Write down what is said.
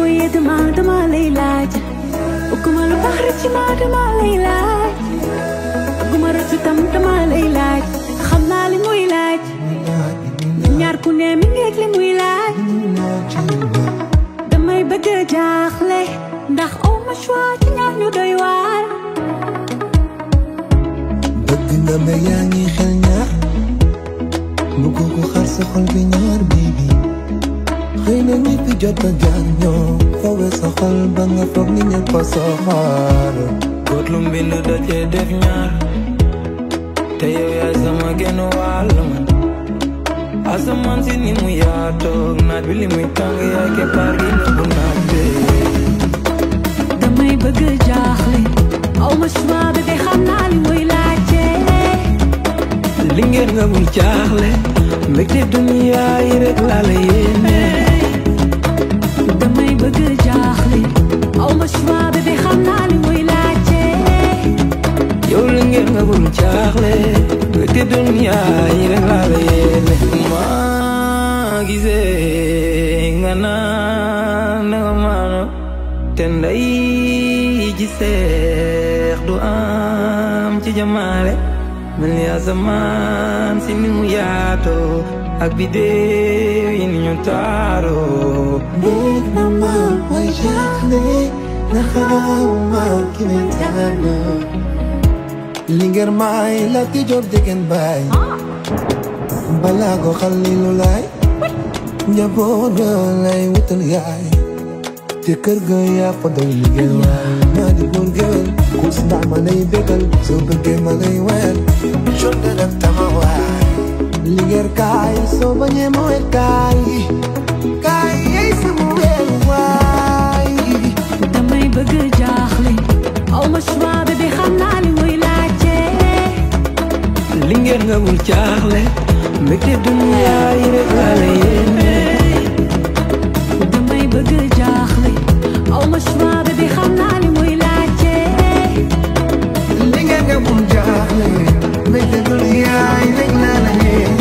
boye dama lay laaj bëgguma lu baax rek ci dama lay laaj bëgguma rëccu tam dama lay laaj xam naa li muy laaj ñaar ku ne mi ngeeg li muy laaj damay bëgg a jaaxle ndax aw ma choix ci ñaar ñu doy waar bëgg nga ba yaa ngi xel ñaar bëgg ko xar sa xol bi ñaar baby xëy na ñi fi jot a jaar ñoo fawe sa xol ba nga foog ni ñëpp a soxor góot lu mbind da cee def ñaar te yow yaay sama genn wàll man asamaan si ni mu yaatoog naaj bi li muy tàng yaay keppaar gi nëbbu naaj bi damay bëgg a jaaxle aw ma choix bébé xam naa li muy laajte li ngeen nga bul jaaxle mbégte dunya yi rek laa la yéene damay bëgg a jaaxle aw ma choix bébé xam naa li muy laajte yow li ngeen nga bul jaaxle mbégte dunya yi rek laa la yéene maa gisee nga naan nga maano te nday ji seex du am ci jamaale mel ni asamaan si ni mu yaatoo ak biddew yi ni ñu taaroo néeg na ma way jaaxle na xawma ki may tànn li ngeen may la ti job jegen baay balaa ko xalilu laay njaboot ga lay wutal yaay te kër ga yaa fa doy liggéey waay maa di góor géwél kus ndaa ma lay bégal soo bëggee ma lay wér jonde def tama waay liggéey kaay soo bañee ma wér kaay kaay yey sama wér waay damay bëgg a jaaxle aw ma choix bébé xam naa li muy laajte li ngeen nga bul jaaxle mbégte dunya yi rek laa la yéene damay bëgg a jaaxle aw ma choix bébé xam naa li muy laajte li ngeen nga bul jaaxle mbégte dunya yi rek laa la yéene